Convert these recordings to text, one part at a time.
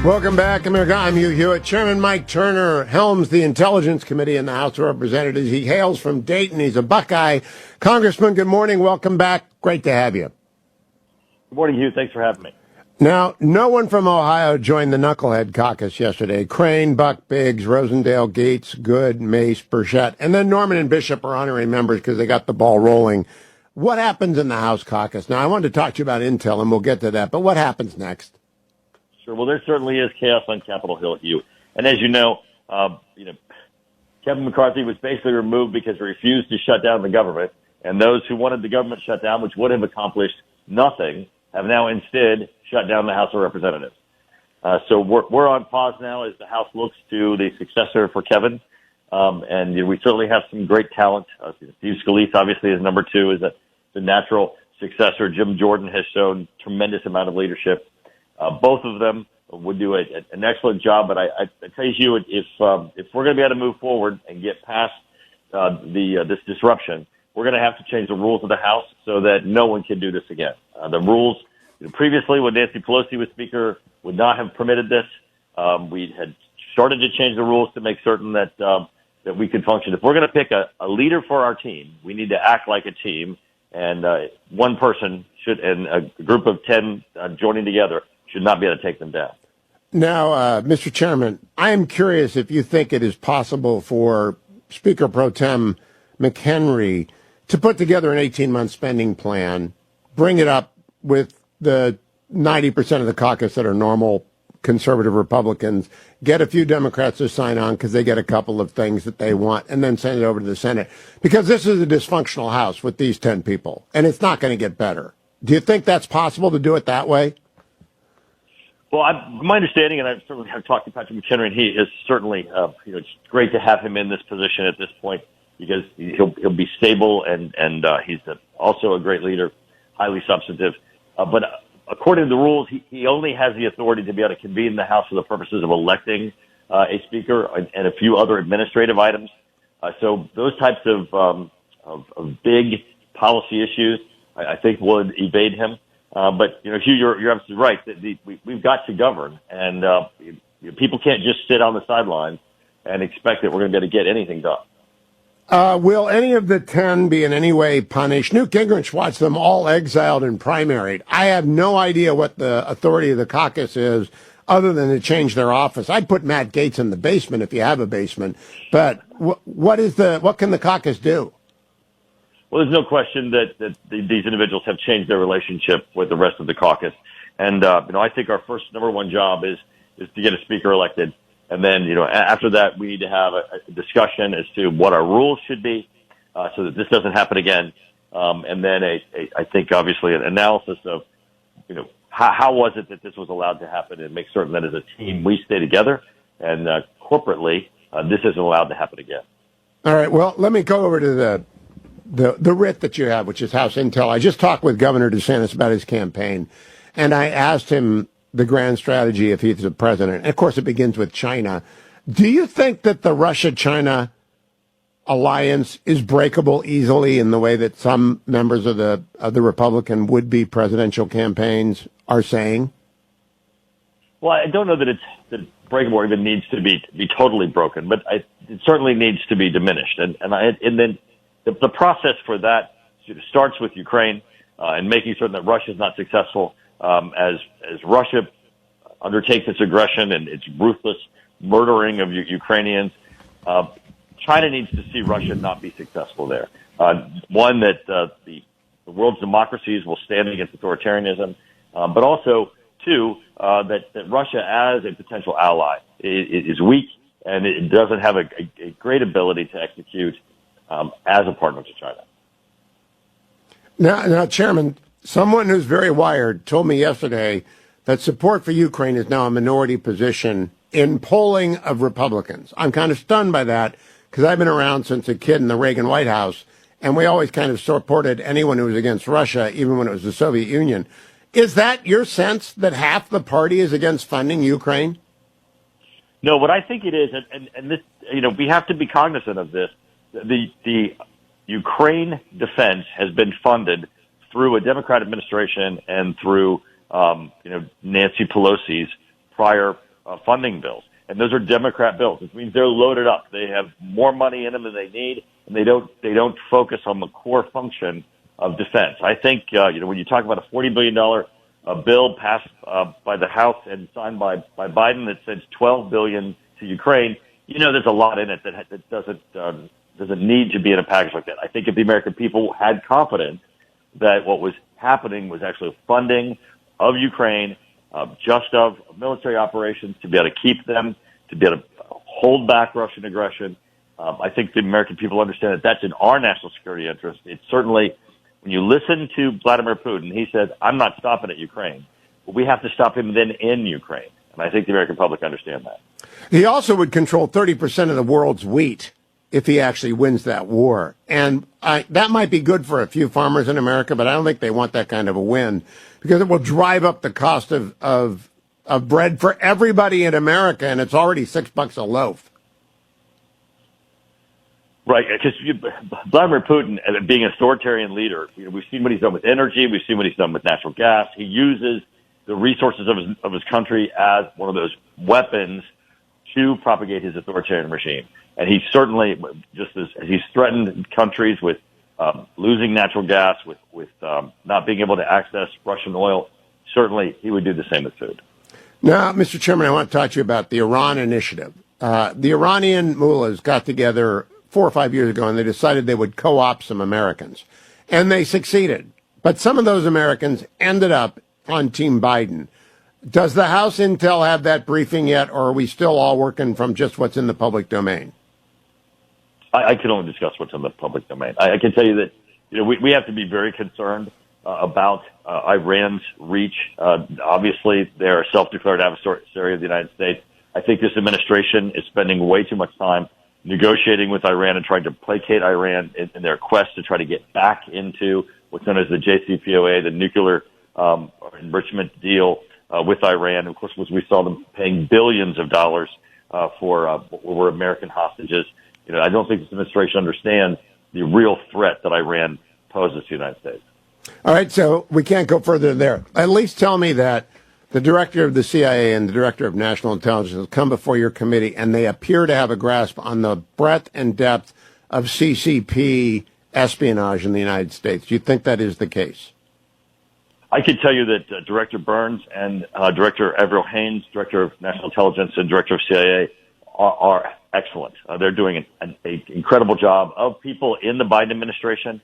Welcome back, America. I'm Hugh Hewitt. Chairman Mike Turner helms the Intelligence Committee in the House of Representatives. He hails from Dayton. He's a Buckeye. Congressman, good morning. Welcome back. Great to have you. Good morning, Hugh. Thanks for having me. Now, no one from Ohio joined the Knucklehead caucus yesterday. Crane, Buck, Biggs, Rosendale, Gates, Good, Mace, Burchett, and then Norman and Bishop are honorary members because they got the ball rolling. What happens in the House caucus? Now, I wanted to talk to you about Intel, and we'll get to that, but what happens next? Sure. Well, there certainly is chaos on Capitol Hill, Hugh. And as you know, Kevin McCarthy was basically removed because he refused to shut down the government. And those who wanted the government shut down, which would have accomplished nothing, have now instead shut down the House of Representatives. So we're on pause now as the House looks to the successor for Kevin. And we certainly have some great talent. Steve Scalise, obviously, is number two, is the natural successor. Jim Jordan has shown tremendous amount of leadership. Both of them would do an excellent job, but I tell you, Hugh, if we're going to be able to move forward and get past this disruption, we're going to have to change the rules of the House so that no one can do this again. The rules previously, when Nancy Pelosi was Speaker, would not have permitted this. We had started to change the rules to make certain that we could function. If we're going to pick a leader for our team, we need to act like a team, and one person should, and a group of 10 joining together, should not be able to take them down. Now, Mr. Chairman, I am curious if you think it is possible for Speaker Pro Tem McKenry to put together an 18-month spending plan, bring it up with the 90% of the caucus that are normal conservative Republicans, get a few Democrats to sign on because they get a couple of things that they want, and then send it over to the Senate. Because this is a dysfunctional House with these 10 people, and it's not going to get better. Do you think that's possible to do it that way? Well, my understanding, and I certainly have talked to Patrick McKenry, and he is certainly, it's great to have him in this position at this point because he'll be stable and he's also a great leader, highly substantive. But according to the rules, he only has the authority to be able to convene the House for the purposes of electing a speaker and a few other administrative items. So those types of big policy issues, I think, would evade him. But, Hugh, you're absolutely right. We've got to govern, and people can't just sit on the sidelines and expect that we're going to be able to get anything done. Will any of the 10 be in any way punished? Newt Gingrich watched them all exiled and primaried. I have no idea what the authority of the caucus is other than to change their office. I'd put Matt Gaetz in the basement if you have a basement. But what can the caucus do? Well, there's no question that these individuals have changed their relationship with the rest of the caucus. And, I think our first number one job is to get a speaker elected. And then, after that, we need to have a discussion as to what our rules should be so that this doesn't happen again. And then I think, obviously, an analysis of, how was it that this was allowed to happen, and make certain that as a team we stay together and corporately this isn't allowed to happen again. All right. Well, let me go over to the writ that you have, which is House Intel. I just talked with Governor DeSantis about his campaign, and I asked him the grand strategy if he's the president. And of course, it begins with China. Do you think that the Russia-China alliance is breakable easily in the way that some members of the Republican would-be presidential campaigns are saying? Well, I don't know that it's breakable or even needs to be totally broken, but it certainly needs to be diminished. And then the process for that starts with Ukraine and making certain that Russia is not successful as Russia undertakes its aggression and its ruthless murdering of Ukrainians. China needs to see Russia not be successful there. One, that the world's democracies will stand against authoritarianism, but also, two, that Russia as a potential ally is weak and it doesn't have a great ability to execute as a partner to China. Now, Chairman, someone who's very wired told me yesterday that support for Ukraine is now a minority position in polling of Republicans. I'm kind of stunned by that because I've been around since a kid in the Reagan White House, and we always kind of supported anyone who was against Russia, even when it was the Soviet Union. Is that your sense, that half the party is against funding Ukraine? No, what I think it is, and this, we have to be cognizant of this. The Ukraine defense has been funded through a Democrat administration and through, Nancy Pelosi's prior funding bills. And those are Democrat bills, which means they're loaded up. They have more money in them than they need, and they don't focus on the core function of defense. I think, when you talk about a $40 billion bill passed by the House and signed by Biden that sends $12 billion to Ukraine, there's a lot in it that doesn't need to be in a package like that. I think if the American people had confidence that what was happening was actually funding of Ukraine, just of military operations to be able to keep them, to be able to hold back Russian aggression, I think the American people understand that that's in our national security interest. It's certainly, when you listen to Vladimir Putin, he says, I'm not stopping at Ukraine. But we have to stop him then in Ukraine. And I think the American public understand that. He also would control 30% of the world's wheat if he actually wins that war. And that might be good for a few farmers in America, but I don't think they want that kind of a win because it will drive up the cost of bread for everybody in America, and it's already $6 a loaf. Right, because Vladimir Putin, being an authoritarian leader, we've seen what he's done with energy, we've seen what he's done with natural gas. He uses the resources of his country as one of those weapons to propagate his authoritarian regime. And he certainly, just as he's threatened countries with losing natural gas, with not being able to access Russian oil, certainly he would do the same with food. Now, Mr. Chairman, I want to talk to you about the Iran initiative. The Iranian mullahs got together 4 or 5 years ago, and they decided they would co-opt some Americans. And they succeeded. But some of those Americans ended up on Team Biden. Does the House Intel have that briefing yet, or are we still all working from just what's in the public domain? I can only discuss what's in the public domain. I can tell you that we have to be very concerned about Iran's reach. Obviously, they're a self-declared adversary of the United States. I think this administration is spending way too much time negotiating with Iran and trying to placate Iran in their quest to try to get back into what's known as the JCPOA, the nuclear enrichment deal with Iran. Of course, we saw them paying billions of dollars for what were American hostages. I don't think this administration understands the real threat that Iran poses to the United States. All right, so we can't go further there. At least tell me that the director of the CIA and the director of national intelligence come before your committee, and they appear to have a grasp on the breadth and depth of CCP espionage in the United States. Do you think that is the case? I can tell you that Director Burns and Director Avril Haines, Director of National Intelligence and Director of CIA, are excellent. They're doing an incredible job. Of people in the Biden administration,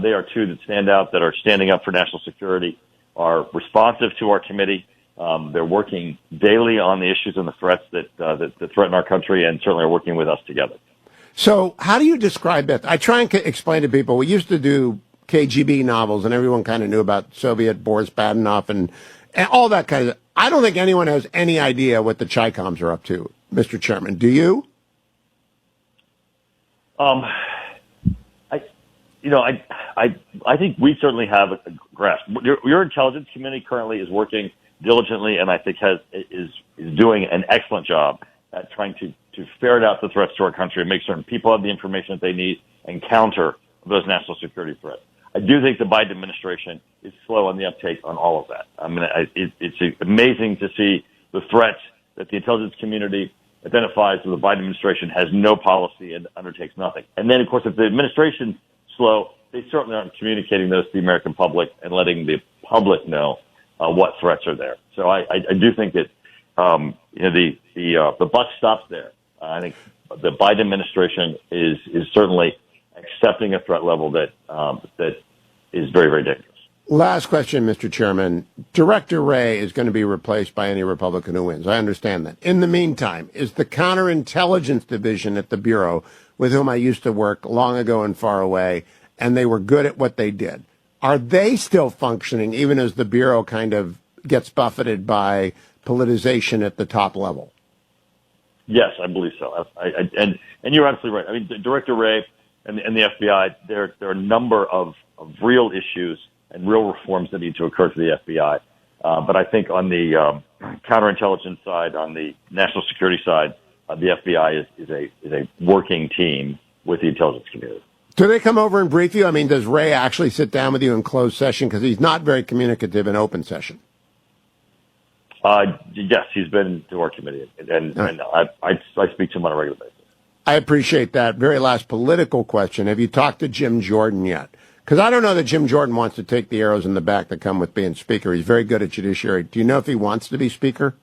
they are two that stand out, that are standing up for national security, are responsive to our committee. They're working daily on the issues and the threats that threaten our country, and certainly are working with us together. So how do you describe that? I try and explain to people, we used to do KGB novels, and everyone kind of knew about Soviet Boris Badenov and all that kind of. I don't think anyone has any idea what the Chi-Coms are up to, Mr. Chairman. Do you? I think we certainly have a grasp. Your intelligence community currently is working diligently, and I think is doing an excellent job at trying to ferret out the threats to our country and make certain people have the information that they need and counter those national security threats. I do think the Biden administration is slow on the uptake on all of that. I mean, it's amazing to see the threats that the intelligence community identifies that the Biden administration has no policy and undertakes nothing. And then, of course, if the administration's slow, they certainly aren't communicating those to the American public and letting the public know what threats are there. So I do think that the buck stops there. I think the Biden administration is certainly accepting a threat level that is very, very dangerous. Last question, Mr. Chairman. Director Wray is going to be replaced by any Republican who wins. I understand that. In the meantime, is the counterintelligence division at the Bureau, with whom I used to work long ago and far away, and they were good at what they did, are they still functioning even as the Bureau kind of gets buffeted by politicization at the top level? Yes, I believe so. And you're absolutely right. I mean, Director Wray and the FBI, there are a number of real issues and real reforms that need to occur to the FBI. But I think on the counterintelligence side, on the national security side, the FBI is a working team with the intelligence community. Do they come over and brief you? I mean, does Wray actually sit down with you in closed session? Because he's not very communicative in open session. Yes, he's been to our committee, and I speak to him on a regular basis. I appreciate that. Very last political question. Have you talked to Jim Jordan yet? Because I don't know that Jim Jordan wants to take the arrows in the back that come with being Speaker. He's very good at Judiciary. Do you know if he wants to be Speaker?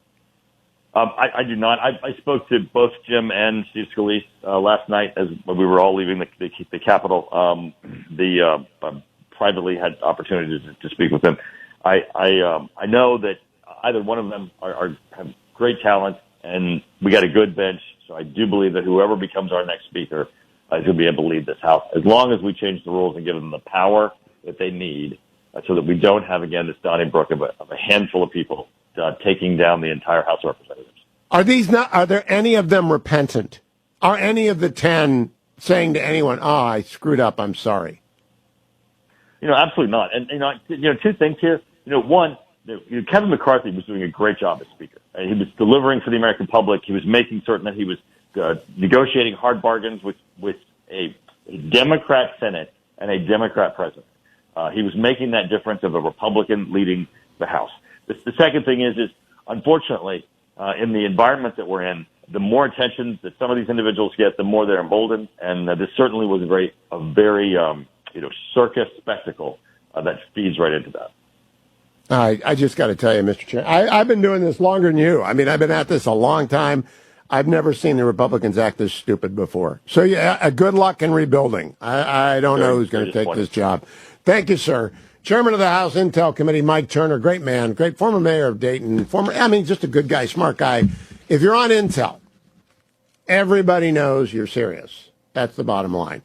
I do not. I spoke to both Jim and Steve Scalise last night as we were all leaving the Capitol. Privately had opportunity to speak with them. I know that either one of them have great talent, and we got a good bench. So I do believe that whoever becomes our next Speaker is going to be able to lead this House, as long as we change the rules and give them the power that they need, so that we don't have, again, this Donnybrook of a handful of people taking down the entire House of Representatives. Are there any of them repentant? Are any of the 10 saying to anyone, I screwed up, I'm sorry? Absolutely not. And, two things here. One, Kevin McCarthy was doing a great job as Speaker. He was delivering for the American public. He was making certain that he was negotiating hard bargains with a Democrat Senate and a Democrat president. He was making that difference of a Republican leading the House. The second thing is unfortunately, in the environment that we're in, the more attention that some of these individuals get, the more they're emboldened. And this certainly was a very circus spectacle that feeds right into that. I just got to tell you, Mr. Chair, I've been doing this longer than you. I mean, I've been at this a long time. I've never seen the Republicans act this stupid before. So, yeah, good luck in rebuilding. I don't know who's going to take this job. Thank you, sir. Chairman of the House Intel Committee, Mike Turner, great man, great former mayor of Dayton, just a good guy, smart guy. If you're on Intel, everybody knows you're serious. That's the bottom line.